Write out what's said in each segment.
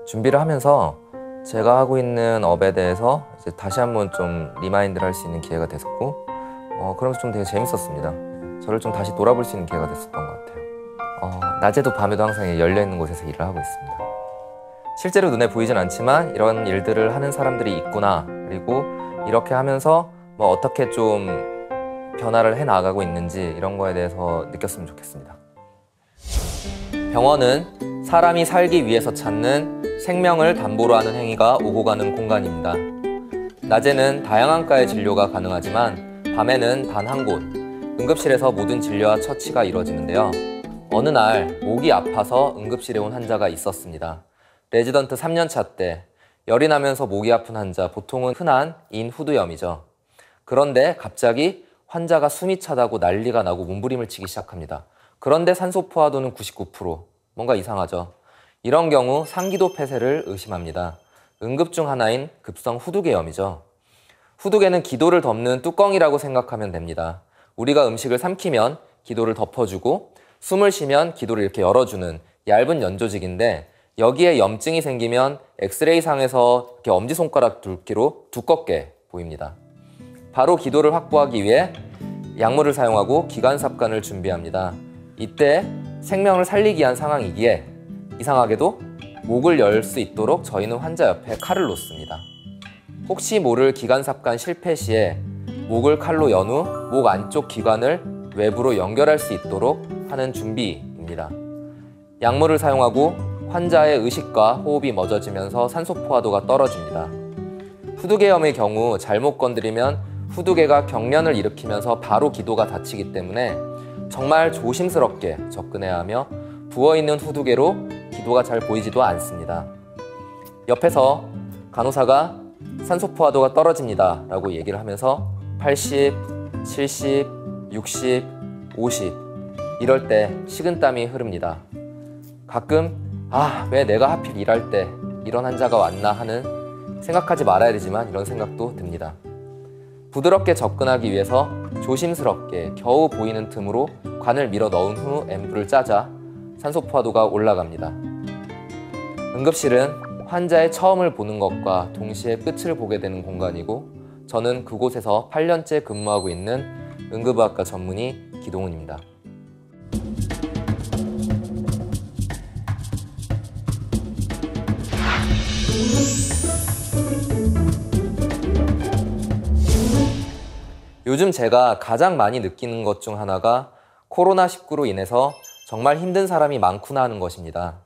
준비를 하면서 제가 하고 있는 업에 대해서 이제 다시 한번 좀 리마인드를 할 수 있는 기회가 됐었고 그러면서 좀 되게 재밌었습니다. 저를 좀 다시 돌아볼 수 있는 기회가 됐었던 것 같아요. 낮에도 밤에도 항상 열려있는 곳에서 일을 하고 있습니다. 실제로 눈에 보이진 않지만 이런 일들을 하는 사람들이 있구나, 그리고 이렇게 하면서 뭐 어떻게 좀 변화를 해나가고 있는지 이런 거에 대해서 느꼈으면 좋겠습니다. 병원은 사람이 살기 위해서 찾는 생명을 담보로 하는 행위가 오고 가는 공간입니다. 낮에는 다양한 과의 진료가 가능하지만 밤에는 단 한 곳, 응급실에서 모든 진료와 처치가 이루어지는데요. 어느 날 목이 아파서 응급실에 온 환자가 있었습니다. 레지던트 3년차 때 열이 나면서 목이 아픈 환자, 보통은 흔한 인후두염이죠. 그런데 갑자기 환자가 숨이 차다고 난리가 나고 몸부림을 치기 시작합니다. 그런데 산소 포화도는 99%, 뭔가 이상하죠. 이런 경우 상기도 폐쇄를 의심합니다. 응급 중 하나인 급성 후두계염이죠. 후두계는 기도를 덮는 뚜껑이라고 생각하면 됩니다. 우리가 음식을 삼키면 기도를 덮어주고 숨을 쉬면 기도를 이렇게 열어주는 얇은 연조직인데, 여기에 염증이 생기면 엑스레이상에서 이렇게 엄지손가락 굵기로 두껍게 보입니다. 바로 기도를 확보하기 위해 약물을 사용하고 기관삽관을 준비합니다. 이때 생명을 살리기 위한 상황이기에 이상하게도 목을 열 수 있도록 저희는 환자 옆에 칼을 놓습니다. 혹시 모를 기관삽관 실패 시에 목을 칼로 연 후 목 안쪽 기관을 외부로 연결할 수 있도록 하는 준비입니다. 약물을 사용하고 환자의 의식과 호흡이 멎어지면서 산소 포화도가 떨어집니다. 후두계염의 경우 잘못 건드리면 후두계가 경련을 일으키면서 바로 기도가 닫히기 때문에 정말 조심스럽게 접근해야 하며 부어있는 후두계로 기도가 잘 보이지도 않습니다. 옆에서 간호사가 산소 포화도가 떨어집니다 라고 얘기를 하면서 80, 70, 60, 50 이럴 때 식은땀이 흐릅니다. 가끔 왜 내가 하필 일할 때 이런 환자가 왔나 하는, 생각하지 말아야 되지만 이런 생각도 듭니다. 부드럽게 접근하기 위해서 조심스럽게 겨우 보이는 틈으로 관을 밀어 넣은 후 앰플을 짜자 산소 포화도가 올라갑니다. 응급실은 환자의 처음을 보는 것과 동시에 끝을 보게 되는 공간이고, 저는 그곳에서 8년째 근무하고 있는 응급의학과 전문의 기동훈입니다. 요즘 제가 가장 많이 느끼는 것 중 하나가 코로나19로 인해서 정말 힘든 사람이 많구나 하는 것입니다.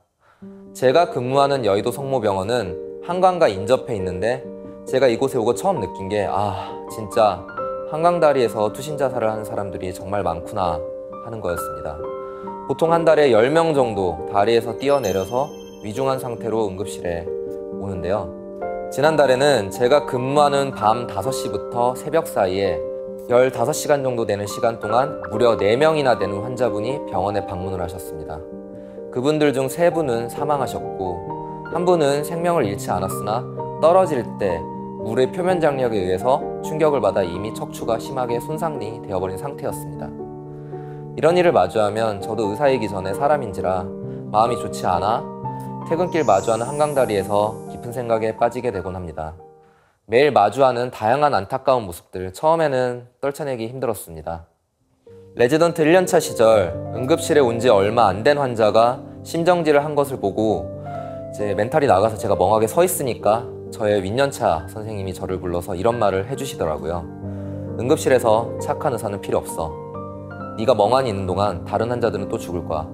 제가 근무하는 여의도 성모병원은 한강과 인접해 있는데, 제가 이곳에 오고 처음 느낀 게 진짜 한강다리에서 투신자살을 하는 사람들이 정말 많구나 하는 거였습니다. 보통 한 달에 10명 정도 다리에서 뛰어내려서 위중한 상태로 응급실에 오는데요. 지난달에는 제가 근무하는 밤 5시부터 새벽 사이에 15시간 정도 되는 시간 동안 무려 4명이나 되는 환자분이 병원에 방문을 하셨습니다. 그분들 중 3분은 사망하셨고, 한 분은 생명을 잃지 않았으나 떨어질 때 물의 표면 장력에 의해서 충격을 받아 이미 척추가 심하게 손상이 되어버린 상태였습니다. 이런 일을 마주하면 저도 의사이기 전에 사람인지라 마음이 좋지 않아 퇴근길 마주하는 한강다리에서 깊은 생각에 빠지게 되곤 합니다. 매일 마주하는 다양한 안타까운 모습들, 처음에는 떨쳐내기 힘들었습니다. 레지던트 1년차 시절 응급실에 온 지 얼마 안 된 환자가 심정지를 한 것을 보고 이제 멘탈이 나가서 제가 멍하게 서 있으니까 저의 윗년차 선생님이 저를 불러서 이런 말을 해주시더라고요. 응급실에서 착한 의사는 필요 없어. 네가 멍하니 있는 동안 다른 환자들은 또 죽을 거야.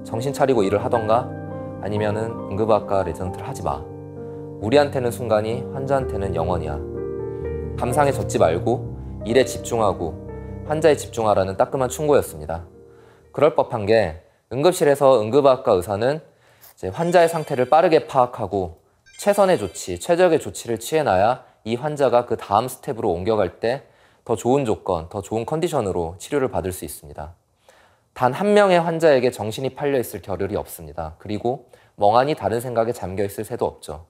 정신 차리고 일을 하던가 아니면은 응급의학과 레지던트를 하지 마. 우리한테는 순간이, 환자한테는 영원이야. 감상에 젖지 말고 일에 집중하고 환자에 집중하라는 따끔한 충고였습니다. 그럴 법한 게, 응급실에서 응급의학과 의사는 이제 환자의 상태를 빠르게 파악하고 최선의 조치, 최적의 조치를 취해놔야 이 환자가 그 다음 스텝으로 옮겨갈 때 더 좋은 조건, 더 좋은 컨디션으로 치료를 받을 수 있습니다. 단 한 명의 환자에게 정신이 팔려있을 겨를이 없습니다. 그리고 멍하니 다른 생각에 잠겨있을 새도 없죠.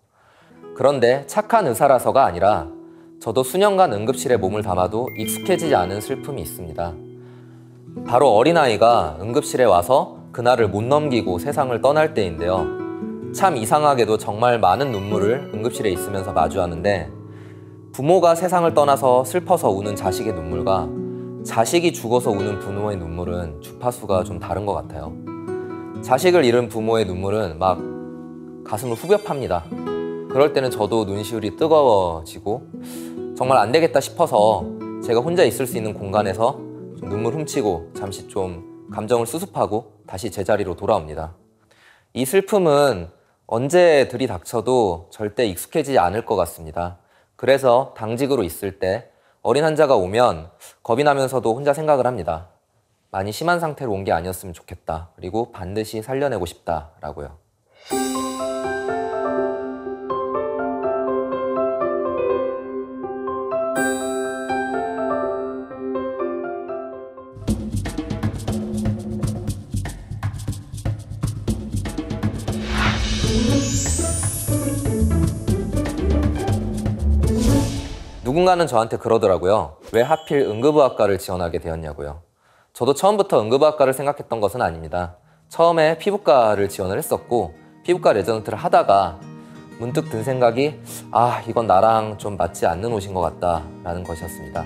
그런데 착한 의사라서가 아니라 저도 수년간 응급실에 몸을 담아도 익숙해지지 않은 슬픔이 있습니다. 바로 어린아이가 응급실에 와서 그날을 못 넘기고 세상을 떠날 때인데요. 참 이상하게도 정말 많은 눈물을 응급실에 있으면서 마주하는데, 부모가 세상을 떠나서 슬퍼서 우는 자식의 눈물과 자식이 죽어서 우는 부모의 눈물은 주파수가 좀 다른 것 같아요. 자식을 잃은 부모의 눈물은 막 가슴을 후벼 팝니다. 그럴 때는 저도 눈시울이 뜨거워지고 정말 안 되겠다 싶어서 제가 혼자 있을 수 있는 공간에서 좀 눈물 훔치고 잠시 좀 감정을 수습하고 다시 제자리로 돌아옵니다. 이 슬픔은 언제 들이닥쳐도 절대 익숙해지지 않을 것 같습니다. 그래서 당직으로 있을 때 어린 환자가 오면 겁이 나면서도 혼자 생각을 합니다. 많이 심한 상태로 온 게 아니었으면 좋겠다. 그리고 반드시 살려내고 싶다라고요. 누군가는 저한테 그러더라고요. 왜 하필 응급의학과를 지원하게 되었냐고요. 저도 처음부터 응급의학과를 생각했던 것은 아닙니다. 처음에 피부과를 지원을 했었고 피부과 레지던트를 하다가 문득 든 생각이 이건 나랑 좀 맞지 않는 옷인 것 같다 라는 것이었습니다.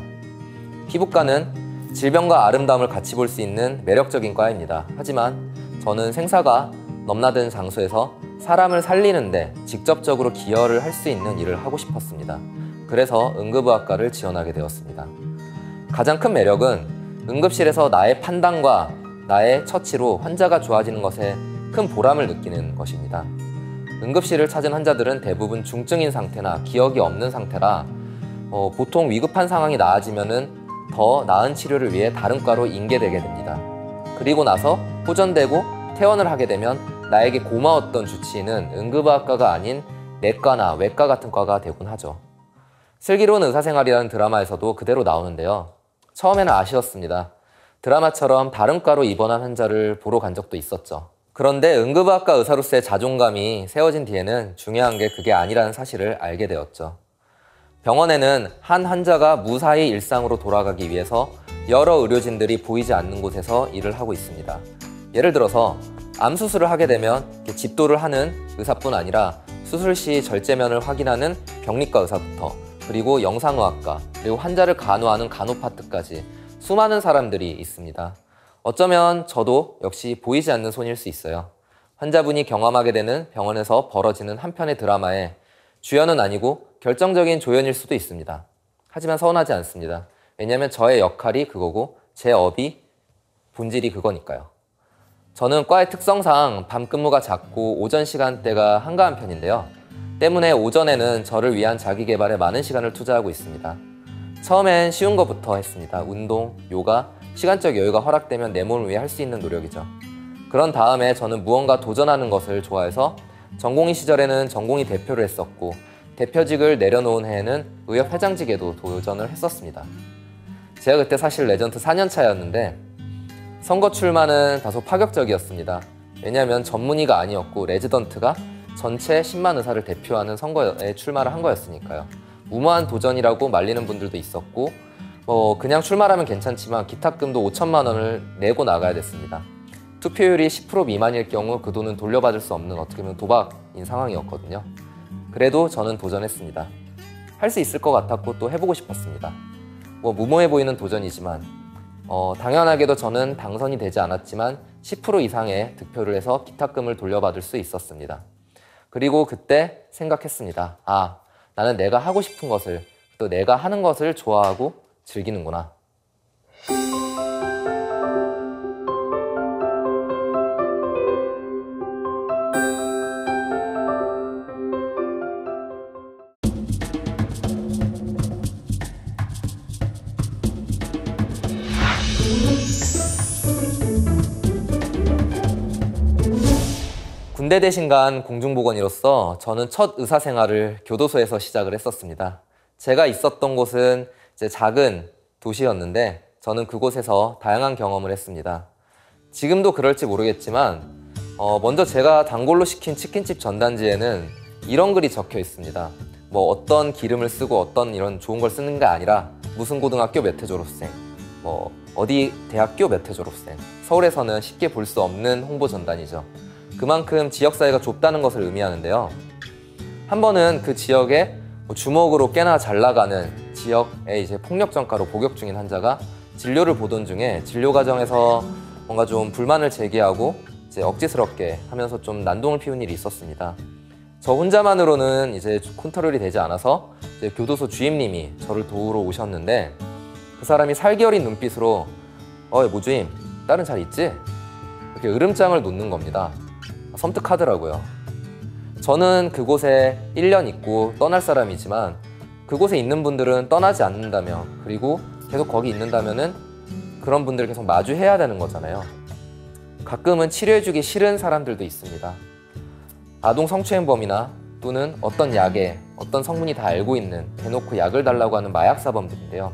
피부과는 질병과 아름다움을 같이 볼 수 있는 매력적인 과입니다. 하지만 저는 생사가 넘나든 장소에서 사람을 살리는데 직접적으로 기여를 할 수 있는 일을 하고 싶었습니다. 그래서 응급의학과를 지원하게 되었습니다. 가장 큰 매력은 응급실에서 나의 판단과 나의 처치로 환자가 좋아지는 것에 큰 보람을 느끼는 것입니다. 응급실을 찾은 환자들은 대부분 중증인 상태나 기억이 없는 상태라 보통 위급한 상황이 나아지면은 더 나은 치료를 위해 다른 과로 인계되게 됩니다. 그리고 나서 호전되고 퇴원을 하게 되면 나에게 고마웠던 주치의는 응급의학과가 아닌 내과나 외과 같은 과가 되곤 하죠. 슬기로운 의사생활이라는 드라마에서도 그대로 나오는데요. 처음에는 아쉬웠습니다. 드라마처럼 다른 과로 입원한 환자를 보러 간 적도 있었죠. 그런데 응급의학과 의사로서의 자존감이 세워진 뒤에는 중요한 게 그게 아니라는 사실을 알게 되었죠. 병원에는 한 환자가 무사히 일상으로 돌아가기 위해서 여러 의료진들이 보이지 않는 곳에서 일을 하고 있습니다. 예를 들어서 암 수술을 하게 되면 집도를 하는 의사뿐 아니라 수술 시 절제면을 확인하는 병리과 의사부터 그리고 영상의학과, 그리고 환자를 간호하는 간호파트까지 수많은 사람들이 있습니다. 어쩌면 저도 역시 보이지 않는 손일 수 있어요. 환자분이 경험하게 되는 병원에서 벌어지는 한편의 드라마에 주연은 아니고 결정적인 조연일 수도 있습니다. 하지만 서운하지 않습니다. 왜냐하면 저의 역할이 그거고 제 업이 본질이 그거니까요. 저는 과의 특성상 밤 근무가 잦고 오전 시간대가 한가한 편인데요. 때문에 오전에는 저를 위한 자기 개발에 많은 시간을 투자하고 있습니다. 처음엔 쉬운 것부터 했습니다. 운동, 요가, 시간적 여유가 허락되면 내 몸을 위해 할 수 있는 노력이죠. 그런 다음에 저는 무언가 도전하는 것을 좋아해서 전공의 시절에는 전공의 대표를 했었고 대표직을 내려놓은 해에는 의협 회장직에도 도전을 했었습니다. 제가 그때 사실 레전트 4년 차였는데 선거 출마는 다소 파격적이었습니다. 왜냐하면 전문의가 아니었고 레지던트가 전체 10만 의사를 대표하는 선거에 출마를 한 거였으니까요. 무모한 도전이라고 말리는 분들도 있었고 그냥 출마하면 괜찮지만 기탁금도 5천만 원을 내고 나가야 됐습니다. 투표율이 10% 미만일 경우 그 돈은 돌려받을 수 없는 어떻게 보면 도박인 상황이었거든요. 그래도 저는 도전했습니다. 할 수 있을 것 같았고 또 해보고 싶었습니다. 무모해 보이는 도전이지만 당연하게도 저는 당선이 되지 않았지만 10% 이상의 득표를 해서 기탁금을 돌려받을 수 있었습니다. 그리고 그때 생각했습니다. 나는 내가 하고 싶은 것을 또 내가 하는 것을 좋아하고 즐기는구나. 군대 대신 간 공중보건의로서 저는 첫 의사생활을 교도소에서 시작을 했었습니다. 제가 있었던 곳은 이제 작은 도시였는데 저는 그곳에서 다양한 경험을 했습니다. 지금도 그럴지 모르겠지만 먼저 제가 단골로 시킨 치킨집 전단지에는 이런 글이 적혀 있습니다. 뭐 어떤 기름을 쓰고 어떤 이런 좋은 걸 쓰는 게 아니라 무슨 고등학교 몇 회 졸업생, 뭐 어디 대학교 몇 회 졸업생, 서울에서는 쉽게 볼 수 없는 홍보 전단이죠. 그만큼 지역사회가 좁다는 것을 의미하는데요. 한 번은 그 지역에 주먹으로 꽤나 잘 나가는 지역의 이제 폭력 전과로 복역 중인 환자가 진료를 보던 중에 진료 과정에서 뭔가 좀 불만을 제기하고 이제 억지스럽게 하면서 좀 난동을 피운 일이 있었습니다. 저 혼자만으로는 이제 컨트롤이 되지 않아서 이제 교도소 주임님이 저를 도우러 오셨는데 그 사람이 살기어린 눈빛으로 모 주임, 딸은 잘 있지? 이렇게 으름장을 놓는 겁니다. 섬뜩하더라고요. 저는 그곳에 1년 있고 떠날 사람이지만 그곳에 있는 분들은 떠나지 않는다며 그리고 계속 거기 있는다면은 그런 분들을 계속 마주해야 되는 거잖아요. 가끔은 치료해주기 싫은 사람들도 있습니다. 아동 성추행범이나 또는 어떤 약에 어떤 성분이 다 알고 있는 대놓고 약을 달라고 하는 마약사범들인데요.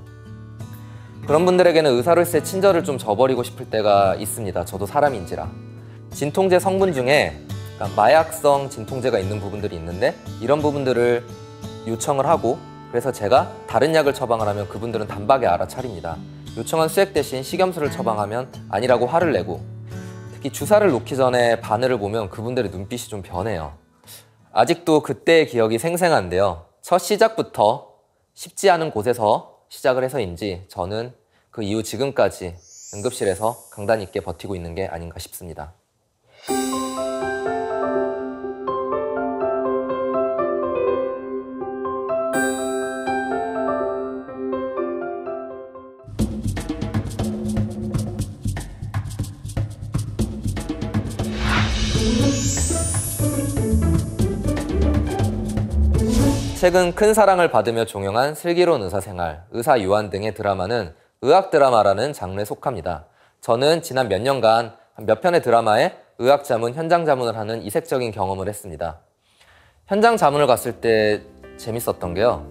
그런 분들에게는 의사로서의 친절을 좀 저버리고 싶을 때가 있습니다. 저도 사람인지라. 진통제 성분 중에 마약성 진통제가 있는 부분들이 있는데 이런 부분들을 요청을 하고 그래서 제가 다른 약을 처방을 하면 그분들은 단박에 알아차립니다. 요청한 수액 대신 식염수를 처방하면 아니라고 화를 내고 특히 주사를 놓기 전에 바늘을 보면 그분들의 눈빛이 좀 변해요. 아직도 그때의 기억이 생생한데요. 첫 시작부터 쉽지 않은 곳에서 시작을 해서인지 저는 그 이후 지금까지 응급실에서 강단 있게 버티고 있는 게 아닌가 싶습니다. 최근 큰 사랑을 받으며 종영한 슬기로운 의사생활, 의사유한 등의 드라마는 의학 드라마라는 장르에 속합니다. 저는 지난 몇 년간 몇 편의 드라마에 의학 자문, 현장 자문을 하는 이색적인 경험을 했습니다. 현장 자문을 갔을 때 재밌었던 게요.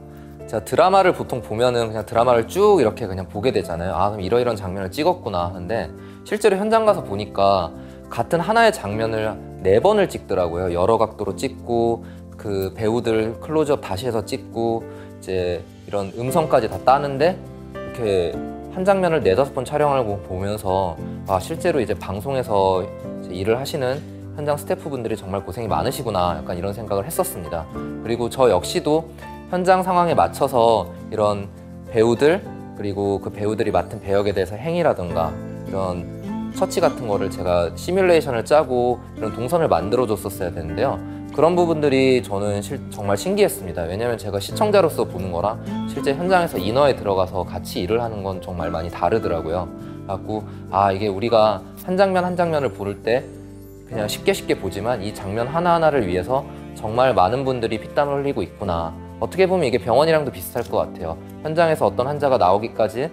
제가 드라마를 보통 보면은 그냥 드라마를 쭉 이렇게 그냥 보게 되잖아요. 아, 그럼 이러이러한 장면을 찍었구나 하는데 실제로 현장 가서 보니까 같은 하나의 장면을 4번을 찍더라고요. 여러 각도로 찍고 그 배우들 클로즈업 다시 해서 찍고 이제 이런 음성까지 다 따는데 이렇게 한 장면을 4~5번 촬영하고 보면서 아, 실제로 이제 방송에서 이제 일을 하시는 현장 스태프분들이 정말 고생이 많으시구나 약간 이런 생각을 했었습니다. 그리고 저 역시도 현장 상황에 맞춰서 이런 배우들 그리고 그 배우들이 맡은 배역에 대해서 행위라든가 이런 처치 같은 거를 제가 시뮬레이션을 짜고 이런 동선을 만들어 줬었어야 되는데요. 그런 부분들이 저는 정말 신기했습니다. 왜냐하면 제가 시청자로서 보는 거랑 실제 현장에서 인허에 들어가서 같이 일을 하는 건 정말 많이 다르더라고요. 그래갖고 아, 이게 우리가 한 장면 한 장면을 볼 때 그냥 쉽게 보지만 이 장면 하나하나를 위해서 정말 많은 분들이 피땀을 흘리고 있구나. 어떻게 보면 이게 병원이랑도 비슷할 것 같아요. 현장에서 어떤 환자가 나오기까지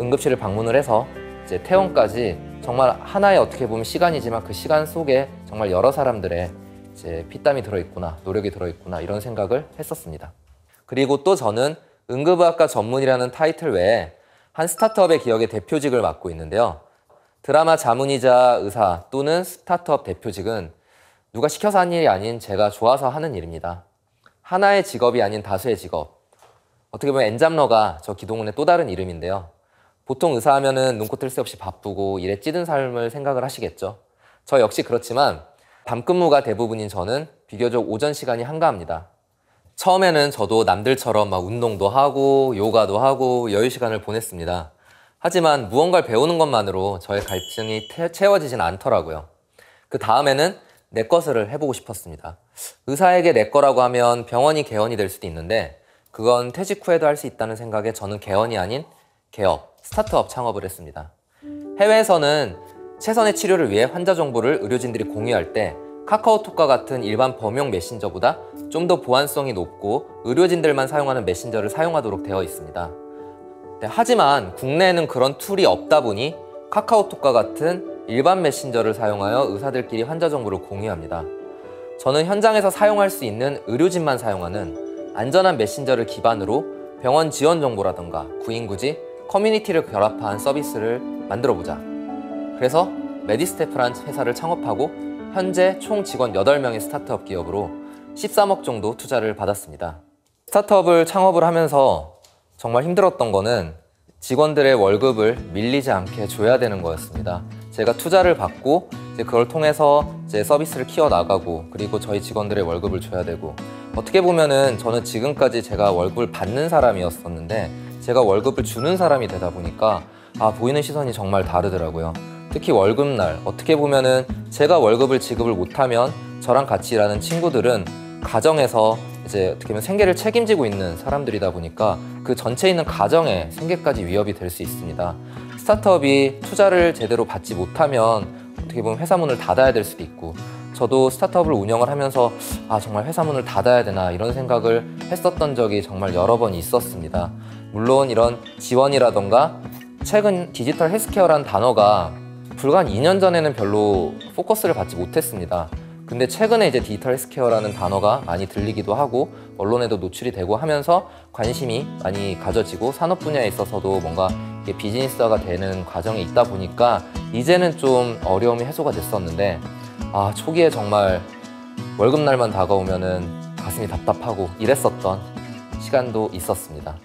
응급실을 방문을 해서 이제 퇴원까지 정말 하나의 어떻게 보면 시간이지만 그 시간 속에 정말 여러 사람들의 이제 피땀이 들어있구나, 노력이 들어있구나 이런 생각을 했었습니다. 그리고 또 저는 응급의학과 전문이라는 타이틀 외에 한 스타트업의 기업의 대표직을 맡고 있는데요. 드라마 자문이자 의사 또는 스타트업 대표직은 누가 시켜서 한 일이 아닌 제가 좋아서 하는 일입니다. 하나의 직업이 아닌 다수의 직업. 어떻게 보면 엔잡러가 저 기동훈의 또 다른 이름인데요. 보통 의사 하면은 눈코 뜰 새 없이 바쁘고 일에 찌든 삶을 생각을 하시겠죠. 저 역시 그렇지만 밤근무가 대부분인 저는 비교적 오전 시간이 한가합니다. 처음에는 저도 남들처럼 막 운동도 하고 요가도 하고 여유 시간을 보냈습니다. 하지만 무언가를 배우는 것만으로 저의 갈증이 채워지진 않더라고요. 그 다음에는 내 것을 해보고 싶었습니다. 의사에게 내 거라고 하면 병원이 개원이 될 수도 있는데 그건 퇴직 후에도 할 수 있다는 생각에 저는 개원이 아닌 개업, 스타트업 창업을 했습니다. 해외에서는 최선의 치료를 위해 환자 정보를 의료진들이 공유할 때 카카오톡과 같은 일반 범용 메신저보다 좀 더 보안성이 높고 의료진들만 사용하는 메신저를 사용하도록 되어 있습니다. 하지만 국내에는 그런 툴이 없다 보니 카카오톡과 같은 일반 메신저를 사용하여 의사들끼리 환자 정보를 공유합니다. 저는 현장에서 사용할 수 있는 의료진만 사용하는 안전한 메신저를 기반으로 병원 지원 정보라던가 구인구지, 커뮤니티를 결합한 서비스를 만들어보자. 그래서 메디스태프란 회사를 창업하고 현재 총 직원 8명의 스타트업 기업으로 13억 정도 투자를 받았습니다. 스타트업을 창업을 하면서 정말 힘들었던 거는 직원들의 월급을 밀리지 않게 줘야 되는 거였습니다. 제가 투자를 받고 이제 그걸 통해서 이제 서비스를 키워나가고, 그리고 저희 직원들의 월급을 줘야 되고, 어떻게 보면은 저는 지금까지 제가 월급을 받는 사람이었었는데 제가 월급을 주는 사람이 되다 보니까 보이는 시선이 정말 다르더라고요. 특히 월급날, 어떻게 보면은 제가 월급을 지급을 못하면 저랑 같이 일하는 친구들은 가정에서 이제 어떻게 보면 생계를 책임지고 있는 사람들이다 보니까 그 전체에 있는 가정의 생계까지 위협이 될 수 있습니다. 스타트업이 투자를 제대로 받지 못하면 어떻게 보면 회사 문을 닫아야 될 수도 있고, 저도 스타트업을 운영을 하면서 정말 회사 문을 닫아야 되나 이런 생각을 했었던 적이 정말 여러 번 있었습니다. 물론 이런 지원이라던가 최근 디지털 헬스케어라는 단어가 불과 한 2년 전에는 별로 포커스를 받지 못했습니다. 근데 최근에 이제 디지털 헬스케어라는 단어가 많이 들리기도 하고 언론에도 노출이 되고 하면서 관심이 많이 가져지고 산업 분야에 있어서도 뭔가 이게 비즈니스화가 되는 과정에 있다 보니까 이제는 좀 어려움이 해소가 됐었는데 초기에 정말 월급날만 다가오면은 가슴이 답답하고 이랬었던 시간도 있었습니다.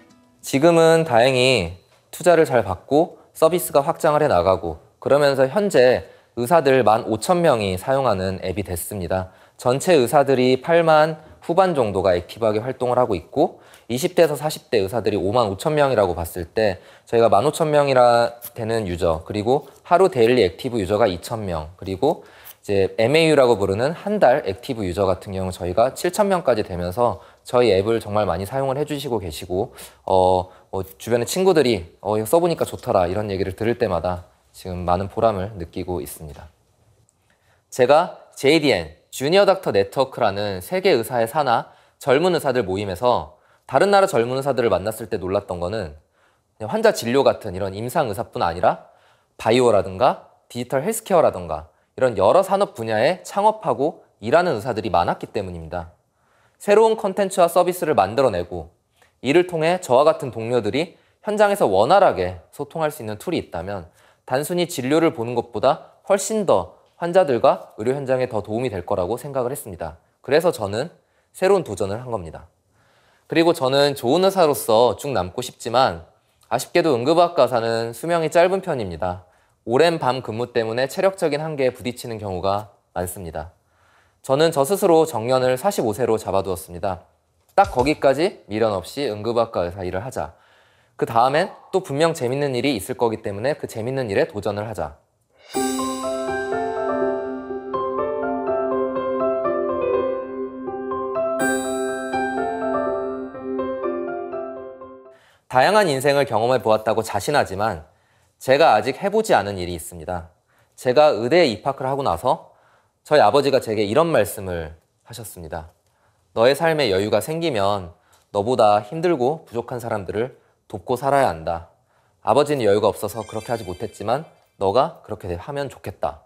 지금은 다행히 투자를 잘 받고 서비스가 확장을 해 나가고, 그러면서 현재 의사들 15,000명이 사용하는 앱이 됐습니다. 전체 의사들이 8만 후반 정도가 액티브하게 활동을 하고 있고, 20대에서 40대 의사들이 55,000명이라고 봤을 때 저희가 15,000명이라 되는 유저, 그리고 하루 데일리 액티브 유저가 2,000명, 그리고 이제 MAU라고 부르는 한 달 액티브 유저 같은 경우 저희가 7,000명까지 되면서 저희 앱을 정말 많이 사용을 해주시고 계시고, 주변의 친구들이 이거 써보니까 좋더라 이런 얘기를 들을 때마다 지금 많은 보람을 느끼고 있습니다. 제가 JDN, 주니어 닥터 네트워크라는 세계 의사의 산하 젊은 의사들 모임에서 다른 나라 젊은 의사들을 만났을 때 놀랐던 거는 환자 진료 같은 이런 임상 의사뿐 아니라 바이오라든가 디지털 헬스케어라든가 이런 여러 산업 분야에 창업하고 일하는 의사들이 많았기 때문입니다. 새로운 컨텐츠와 서비스를 만들어내고 이를 통해 저와 같은 동료들이 현장에서 원활하게 소통할 수 있는 툴이 있다면 단순히 진료를 보는 것보다 훨씬 더 환자들과 의료 현장에 더 도움이 될 거라고 생각을 했습니다. 그래서 저는 새로운 도전을 한 겁니다. 그리고 저는 좋은 의사로서 쭉 남고 싶지만 아쉽게도 응급의학과 의사는 수명이 짧은 편입니다. 오랜 밤 근무 때문에 체력적인 한계에 부딪히는 경우가 많습니다. 저는 저 스스로 정년을 45세로 잡아두었습니다. 딱 거기까지 미련 없이 응급의학과 의사 일을 하자. 그 다음엔 또 분명 재밌는 일이 있을 거기 때문에 그 재밌는 일에 도전을 하자. 다양한 인생을 경험해 보았다고 자신하지만 제가 아직 해보지 않은 일이 있습니다. 제가 의대에 입학을 하고 나서 저희 아버지가 제게 이런 말씀을 하셨습니다. 너의 삶에 여유가 생기면 너보다 힘들고 부족한 사람들을 돕고 살아야 한다. 아버지는 여유가 없어서 그렇게 하지 못했지만 너가 그렇게 하면 좋겠다.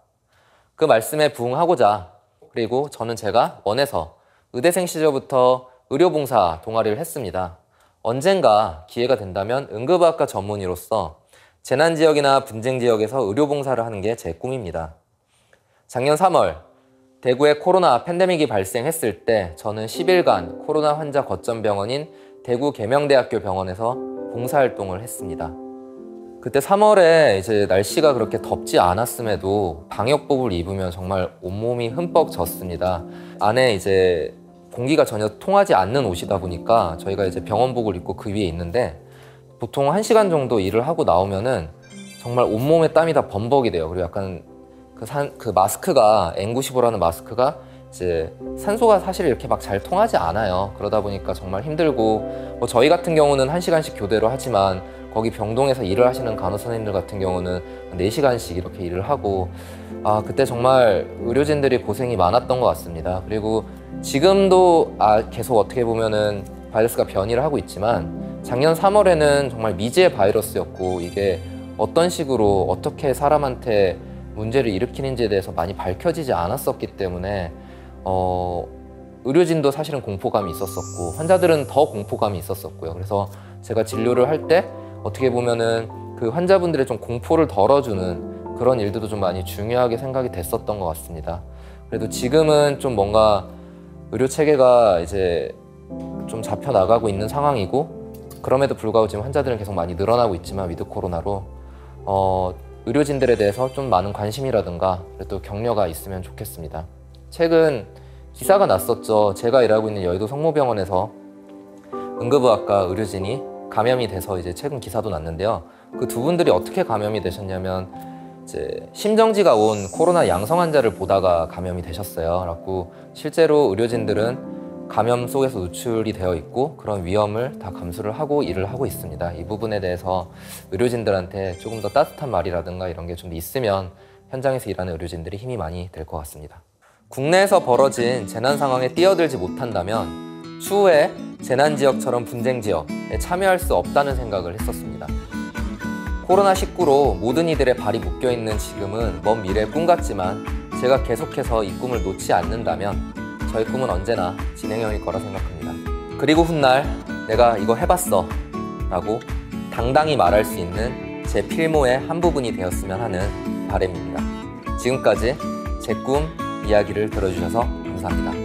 그 말씀에 부응하고자, 그리고 저는 제가 원해서 의대생 시절부터 의료봉사 동아리를 했습니다. 언젠가 기회가 된다면 응급의학과 전문의로서 재난지역이나 분쟁지역에서 의료봉사를 하는 게 제 꿈입니다. 작년 3월 대구에 코로나 팬데믹이 발생했을 때 저는 10일간 코로나 환자 거점 병원인 대구 계명대학교 병원에서 봉사활동을 했습니다. 그때 3월에 이제 날씨가 그렇게 덥지 않았음에도 방역복을 입으면 정말 온몸이 흠뻑 젖습니다. 안에 이제 공기가 전혀 통하지 않는 옷이다 보니까 저희가 이제 병원복을 입고 그 위에 있는데 보통 1시간 정도 일을 하고 나오면은 정말 온몸에 땀이 다 범벅이 돼요. 그리고 약간 그 마스크가 N95라는 마스크가 이제 산소가 사실 이렇게 막 잘 통하지 않아요. 그러다 보니까 정말 힘들고, 저희 같은 경우는 1시간씩 교대로 하지만 거기 병동에서 일을 하시는 간호 선생님들 같은 경우는 4시간씩 이렇게 일을 하고, 그때 정말 의료진들이 고생이 많았던 것 같습니다. 그리고 지금도 계속 어떻게 보면은 바이러스가 변이를 하고 있지만 작년 3월에는 정말 미지의 바이러스였고, 이게 어떤 식으로 어떻게 사람한테 문제를 일으키는지에 대해서 많이 밝혀지지 않았었기 때문에 의료진도 사실은 공포감이 있었었고 환자들은 더 공포감이 있었었고요. 그래서 제가 진료를 할 때 어떻게 보면은 그 환자분들의 좀 공포를 덜어주는 그런 일들도 좀 많이 중요하게 생각이 됐었던 것 같습니다. 그래도 지금은 좀 뭔가 의료 체계가 이제 좀 잡혀나가고 있는 상황이고, 그럼에도 불구하고 지금 환자들은 계속 많이 늘어나고 있지만 위드 코로나로 의료진들에 대해서 좀 많은 관심이라든가 또 격려가 있으면 좋겠습니다. 최근 기사가 났었죠. 제가 일하고 있는 여의도 성모병원에서 응급의학과 의료진이 감염이 돼서 이제 최근 기사도 났는데요. 그 두 분들이 어떻게 감염이 되셨냐면 이제 심정지가 온 코로나 양성 환자를 보다가 감염이 되셨어요. 그래갖고 실제로 의료진들은 감염 속에서 노출이 되어 있고 그런 위험을 다 감수를 하고 일을 하고 있습니다. 이 부분에 대해서 의료진들한테 조금 더 따뜻한 말이라든가 이런 게 좀 있으면 현장에서 일하는 의료진들이 힘이 많이 될 것 같습니다. 국내에서 벌어진 재난 상황에 뛰어들지 못한다면 추후에 재난지역처럼 분쟁지역에 참여할 수 없다는 생각을 했었습니다. 코로나19로 모든 이들의 발이 묶여있는 지금은 먼 미래의 꿈 같지만 제가 계속해서 이 꿈을 놓지 않는다면 저의 꿈은 언제나 진행형일 거라 생각합니다. 그리고 훗날 내가 이거 해봤어 라고 당당히 말할 수 있는 제 필모의 한 부분이 되었으면 하는 바람입니다. 지금까지 제 꿈 이야기를 들어주셔서 감사합니다.